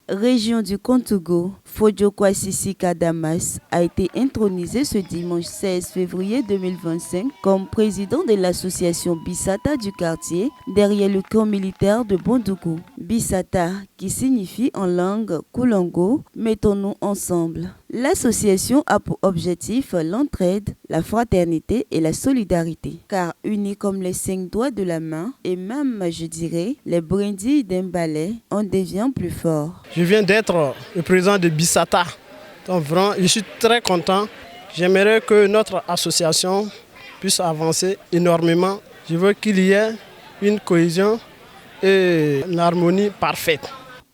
région du Kontogo, Fodjo Kwasisi Kadamas a été intronisé ce dimanche 16 février 2025 comme président de l'association Bissata du quartier derrière le camp militaire de Bondougou. Bissata, qui signifie en langue Koulongo, mettons-nous ensemble. L'association a pour objectif l'entraide, la fraternité et la solidarité, car unis comme les 5 doigts de la main et même, je dirais, les brindilles d'un balai, on devient plus fort. Je viens d'être le président de Bissata. Donc vraiment, je suis très content. J'aimerais que notre association puisse avancer énormément. Je veux qu'il y ait une cohésion et une harmonie parfaite.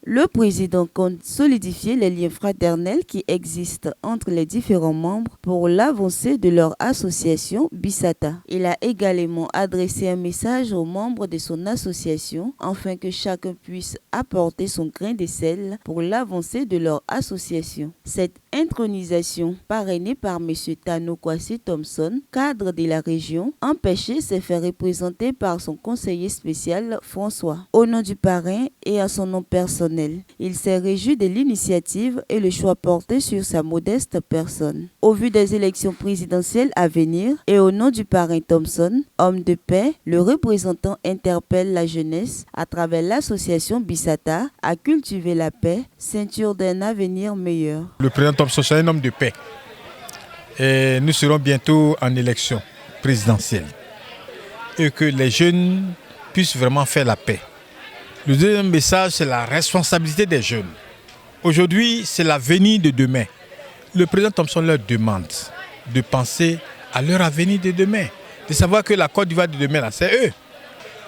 Le président compte solidifier les liens fraternels qui existent entre les différents membres pour l'avancée de leur association Bissata. Il a également adressé un message aux membres de son association afin que chacun puisse apporter son grain de sel pour l'avancée de leur association. Cette intronisation, parrainée par M. Tano Kwasi Thompson, cadre de la région, empêché s'est fait représenter par son conseiller spécial François. Au nom du parrain et à son nom personnel, il s'est réjoui de l'initiative et le choix porté sur sa modeste personne. Au vu des élections présidentielles à venir et au nom du parrain Thompson, homme de paix, le représentant interpelle la jeunesse à travers l'association Bissata à cultiver la paix, ceinture d'un avenir meilleur. Le président Thompson est un homme de paix et nous serons bientôt en élection présidentielle et que les jeunes puissent vraiment faire la paix. Le deuxième message, c'est la responsabilité des jeunes. Aujourd'hui, c'est l'avenir de demain. Le président Thompson leur demande de penser à leur avenir de demain, de savoir que la Côte d'Ivoire de demain, là, c'est eux.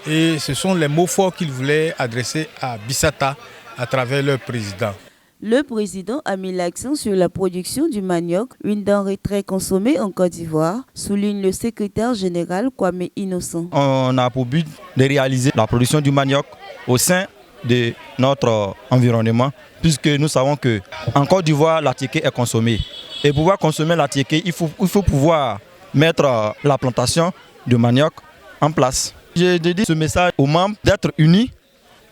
Et ce sont les mots forts qu'ils voulaient adresser à Bissata à travers leur président. Le président a mis l'accent sur la production du manioc, une denrée très consommée en Côte d'Ivoire, souligne le secrétaire général Kwame Innocent. On a pour but de réaliser la production du manioc au sein de notre environnement, puisque nous savons qu'en Côte d'Ivoire, la tiéké est consommée. Et pour pouvoir consommer la tiéké, il faut pouvoir mettre la plantation de manioc en place. J'ai dédié ce message aux membres d'être unis,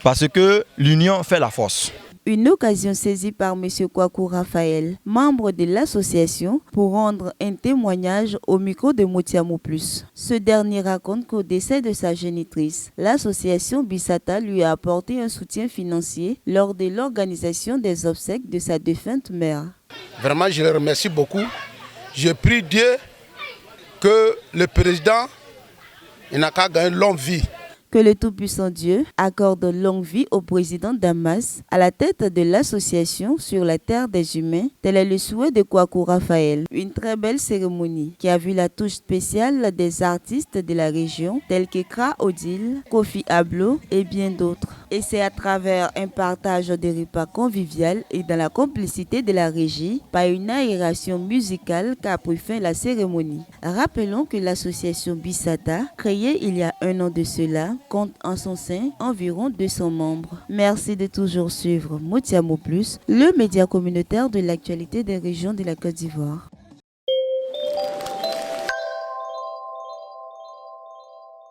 parce que l'union fait la force. Une occasion saisie par M. Kwaku Raphaël, membre de l'association, pour rendre un témoignage au micro de Motiamo Plus. Ce dernier raconte qu'au décès de sa génitrice, l'association Bissata lui a apporté un soutien financier lors de l'organisation des obsèques de sa défunte mère. Vraiment, je le remercie beaucoup. Je prie Dieu que le président n'a qu'à gagner une longue vie. Que le Tout-Puissant Dieu accorde longue vie au président Damas à la tête de l'association sur la terre des humains. Tel est le souhait de Kwaku Raphaël. Une très belle cérémonie qui a vu la touche spéciale des artistes de la région tels que Kra Odile, Kofi Ablo et bien d'autres. Et c'est à travers un partage de repas convivial et dans la complicité de la régie, par une aération musicale qu'a pris fin la cérémonie. Rappelons que l'association Bissata, créée il y a un an de cela, compte en son sein environ 200 membres. Merci de toujours suivre Motiamo Plus, le média communautaire de l'actualité des régions de la Côte d'Ivoire.